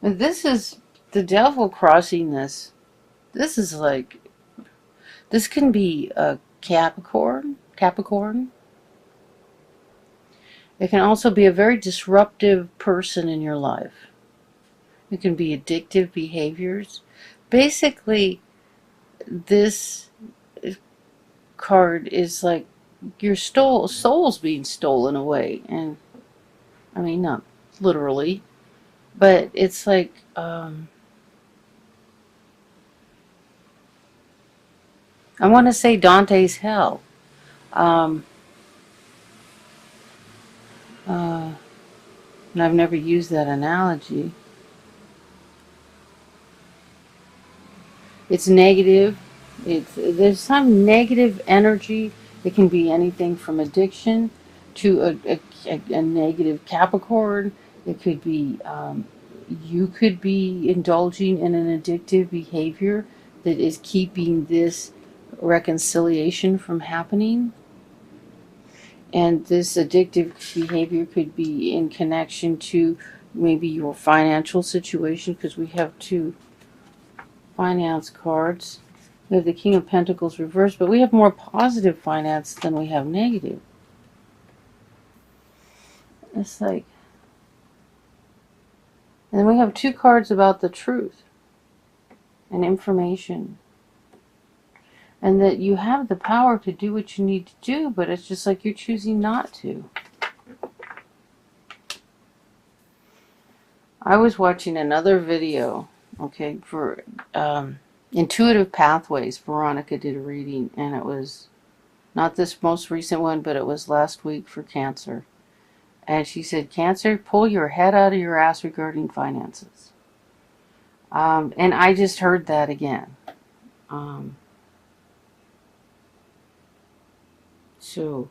And this is the devil crossing this. This is like, this can be a Capricorn. It can also be a very disruptive person in your life. It can be addictive behaviors. Basically, this card is like your soul's being stolen away. And I mean, not literally, but it's like, I want to say Dante's hell. Um, and I've never used that analogy. It's negative. There's some negative energy. It can be anything from addiction to a negative Capricorn. It could be, you could be indulging in an addictive behavior that is keeping this reconciliation from happening. And this addictive behavior could be in connection to maybe your financial situation, because we have two finance cards. We have the King of Pentacles reversed, but we have more positive finance than we have negative. It's like, and then we have two cards about the truth and information. And that you have the power to do what you need to do, but it's just like you're choosing not to. I was watching another video, okay, for intuitive pathways. Veronica did a reading, and it was not this most recent one, but it was last week for Cancer. And she said, Cancer, pull your head out of your ass regarding finances. And I just heard that again. So,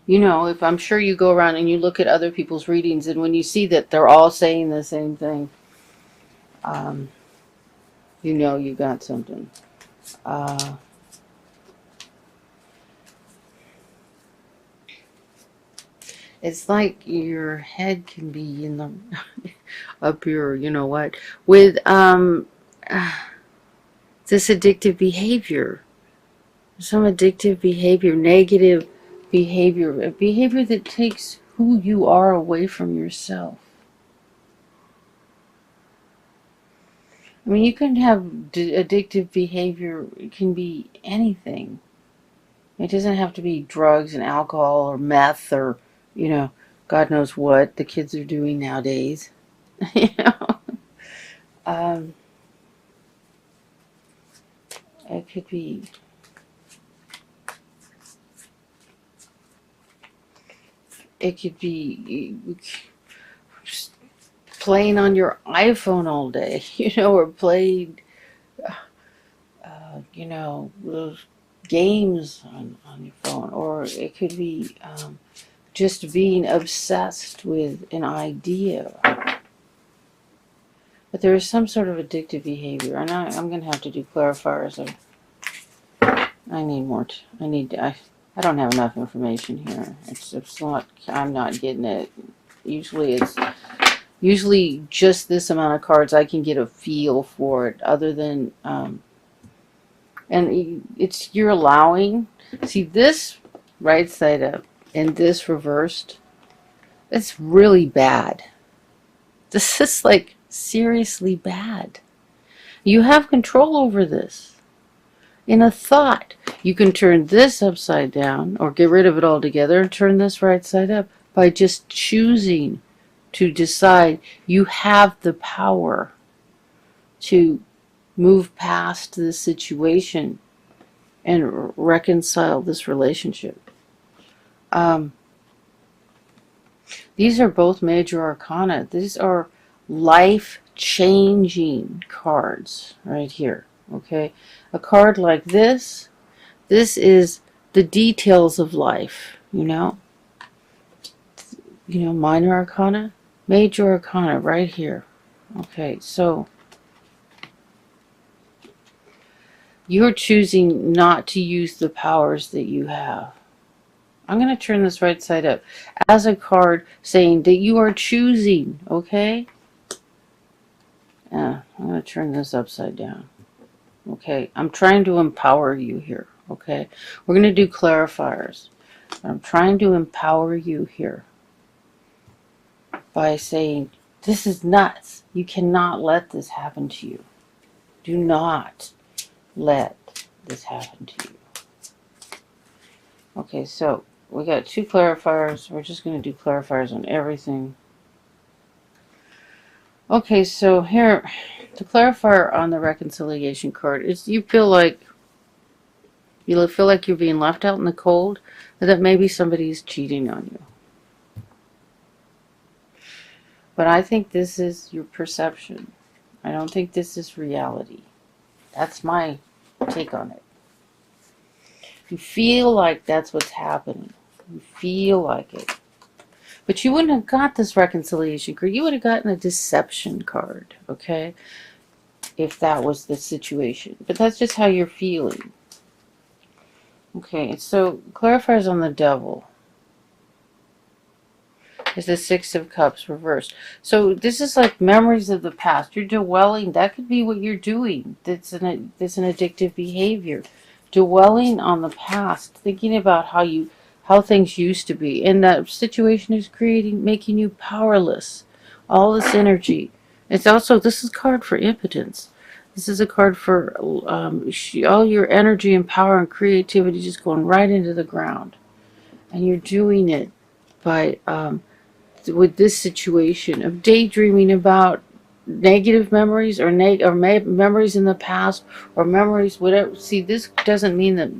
you know, if I'm sure you go around and you look at other people's readings, and when you see that they're all saying the same thing, you know you got something. It's like your head can be in the up here, you know what, with this addictive behavior. Some addictive behavior, negative behavior, a behavior that takes who you are away from yourself. I mean, you can have addictive behavior, it can be anything. It doesn't have to be drugs and alcohol or meth or, you know, God knows what the kids are doing nowadays. You know, um, it could be playing on your iPhone all day, you know, or playing, you know, those games on your phone, or it could be just being obsessed with an idea. But there is some sort of addictive behavior, and I'm going to have to do clarifiers. I need more. I don't have enough information here. It's not. I'm not getting it. Usually just this amount of cards. I can get a feel for it. Other than and it's you're allowing. See this right side up and this reversed. It's really bad. This is like seriously bad. You have control over this. In a thought, you can turn this upside down or get rid of it altogether and turn this right side up by just choosing to decide you have the power to move past this situation and reconcile this relationship. These are both major arcana. These are life-changing cards right here. Okay, a card like this is the details of life. You know, minor arcana, major arcana right here. Okay, so you're choosing not to use the powers that you have. I'm going to turn this right side up as a card saying that you are choosing, okay? I'm going to turn this upside down. Okay, I'm trying to empower you here, okay? We're going to do clarifiers. I'm trying to empower you here by saying, this is nuts. You cannot let this happen to you. Do not let this happen to you. Okay, so we got 2 clarifiers. We're just going to do clarifiers on everything. Okay, so here, the clarifier on the reconciliation card is you feel like you're being left out in the cold, or that maybe somebody's cheating on you. But I think this is your perception. I don't think this is reality. That's my take on it. You feel like that's what's happening. You feel like it. But you wouldn't have got this reconciliation card. You would have gotten a deception card, okay? If that was the situation. But that's just how you're feeling. Okay, so clarifiers on the devil is the 6 of Cups reversed. So this is like memories of the past. You're dwelling. That could be what you're doing. That's an addictive behavior. Dwelling on the past, thinking about how things used to be, and that situation is making you powerless. All this energy. It's also, this is a card for impotence. This is a card for all your energy and power and creativity just going right into the ground, and you're doing it by with this situation of daydreaming about negative memories or memories in the past or memories whatever. See, this doesn't mean that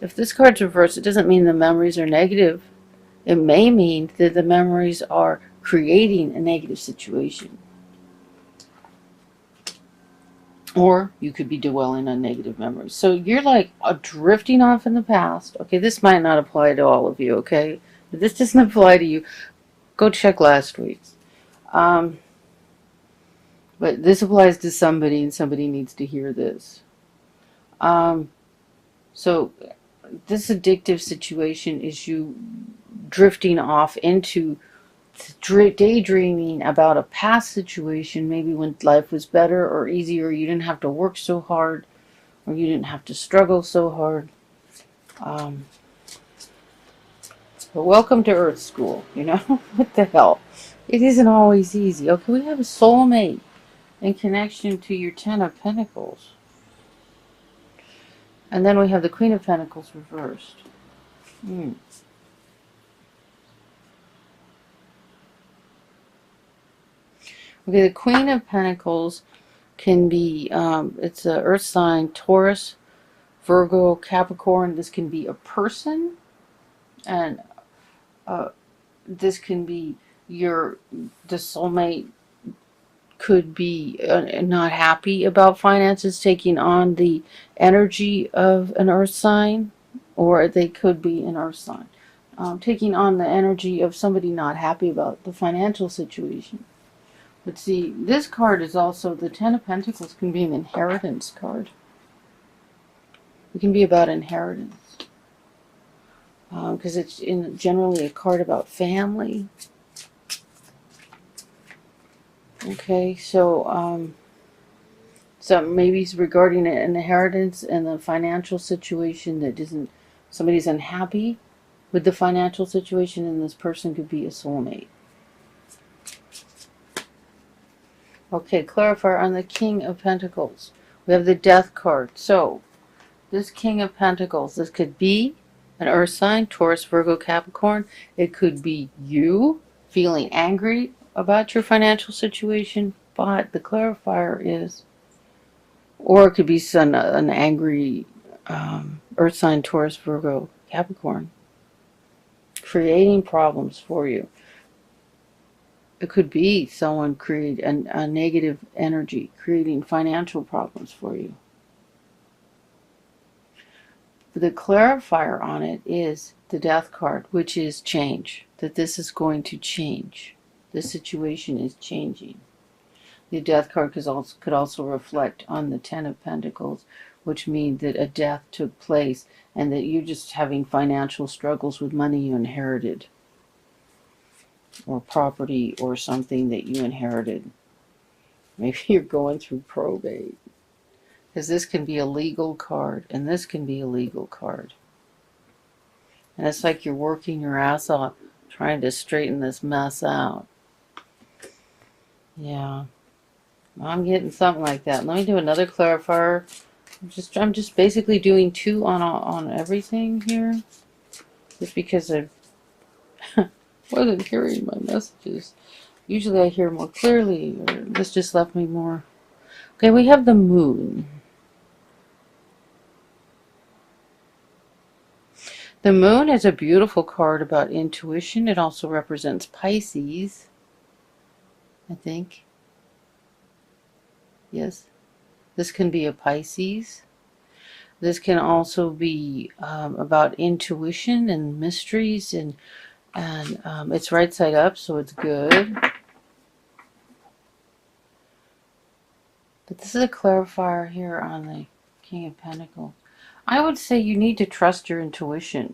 if this card's reversed, it doesn't mean the memories are negative. It may mean that the memories are creating a negative situation. Or you could be dwelling on negative memories. So you're like drifting off in the past. Okay, this might not apply to all of you, okay? If this doesn't apply to you, go check last week's. But this applies to somebody, and somebody needs to hear this. So this addictive situation is you drifting off into daydreaming about a past situation, maybe when life was better or easier, you didn't have to work so hard, or you didn't have to struggle so hard. But welcome to Earth School, you know? What the hell? It isn't always easy. Okay, we have a soulmate in connection to your 10 of Pentacles. And then we have the Queen of Pentacles reversed. Okay, the Queen of Pentacles can be, it's an earth sign, Taurus, Virgo, Capricorn. This can be a person, and this can be the soulmate could be not happy about finances, taking on the energy of an earth sign, or they could be an earth sign, taking on the energy of somebody not happy about the financial situation. But see, this card is also, the 10 of Pentacles can be an inheritance card. It can be about inheritance. Because it's generally a card about family. Okay, so maybe it's regarding an inheritance and the financial situation that isn't, somebody's unhappy with the financial situation, and this person could be a soulmate. Okay, clarifier on the King of Pentacles. We have the Death card. So, this King of Pentacles, this could be an earth sign, Taurus, Virgo, Capricorn. It could be you feeling angry about your financial situation, but the clarifier is, or it could be an angry earth sign, Taurus, Virgo, Capricorn, creating problems for you. It could be someone create a negative energy, creating financial problems for you. The clarifier on it is the Death card, which is change, that this is going to change. The situation is changing. The Death card could also reflect on the 10 of Pentacles, which means that a death took place and that you're just having financial struggles with money you inherited, or property or something that you inherited. Maybe you're going through probate. Because this can be a legal card, and this can be a legal card. And it's like you're working your ass off trying to straighten this mess out. Yeah. I'm getting something like that. Let me do another clarifier. I'm just basically doing 2 on everything here. Just because I wasn't hearing my messages. Usually I hear more clearly, or this just left me more. Okay, we have the moon. The moon is a beautiful card about intuition. It also represents Pisces, I think. Yes. This can be a Pisces. This can also be about intuition and mysteries, and it's right side up, so it's good. But this is a clarifier here on the King of Pentacles. I would say you need to trust your intuition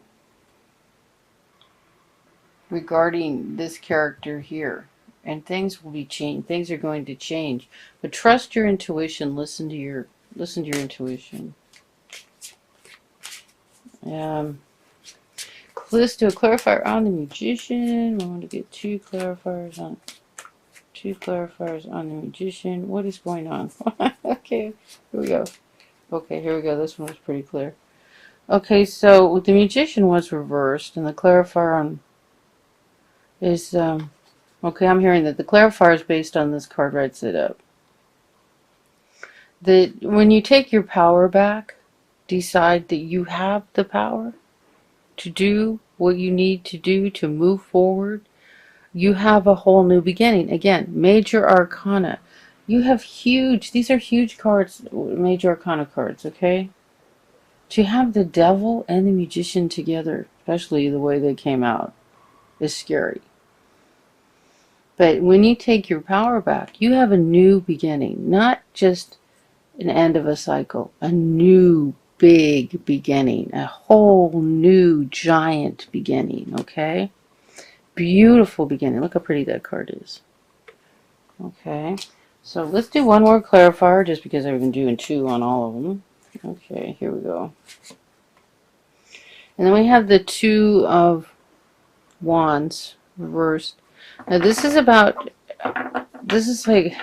regarding this character here. And things will be changed. Things are going to change. But trust your intuition. Listen to your intuition. Let's do a clarifier on the Magician. I want to get 2 clarifiers on the Magician. What is going on? Okay, here we go. Okay, here we go. This one was pretty clear. Okay, so the Magician was reversed, and the clarifier on is okay. I'm hearing that the clarifier is based on this card right side up. That when you take your power back, decide that you have the power to do what you need to do to move forward. You have a whole new beginning. Again, major arcana. You have these are huge cards, major arcana cards, okay? To have the devil and the Magician together, especially the way they came out, is scary. But when you take your power back, you have a new beginning, not just an end of a cycle, a new big beginning, a whole new giant beginning, okay? Beautiful beginning. Look how pretty that card is. Okay, so let's do one more clarifier just because I've been doing 2 on all of them. Okay, here we go. And then we have the 2 of Wands reversed. Now this is about, this is like,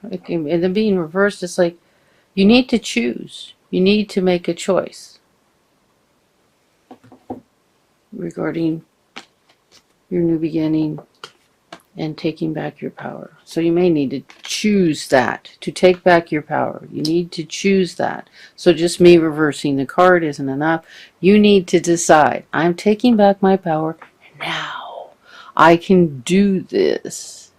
and then being reversed, it's like you need to choose. You need to make a choice regarding your new beginning and taking back your power. So you may need to choose that, to take back your power. You need to choose that. So just me reversing the card isn't enough. You need to decide, I'm taking back my power now. I can do this.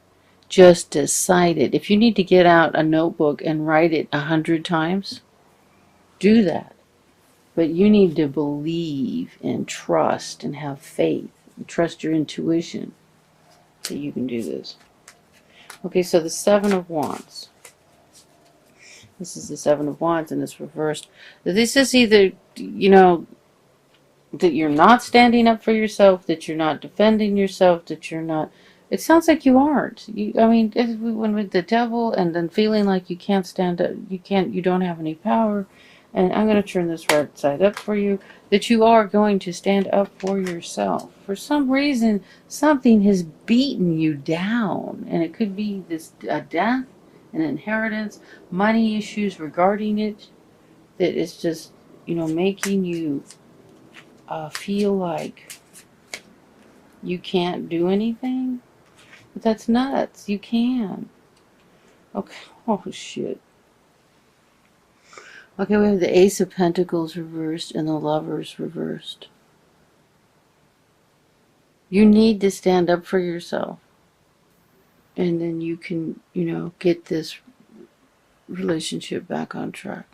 Just decide it. If you need to get out a notebook and write it 100 times, do that. But you need to believe and trust and have faith and trust your intuition that you can do this. Okay, so the 7 of Wands. This is the 7 of Wands and it's reversed. This is either, you know, that you're not standing up for yourself, that you're not defending yourself, that you're not... It sounds like you aren't. I mean, when with the devil and then feeling like you can't stand up, you don't have any power. And I'm going to turn this right side up for you, that you are going to stand up for yourself. For some reason, something has beaten you down. And it could be a death, an inheritance, money issues regarding it, that is just, you know, making you feel like you can't do anything. But that's nuts. You can. Okay. Oh, shit. Okay, we have the Ace of Pentacles reversed and the Lovers reversed. You need to stand up for yourself. And then you can, you know, get this relationship back on track.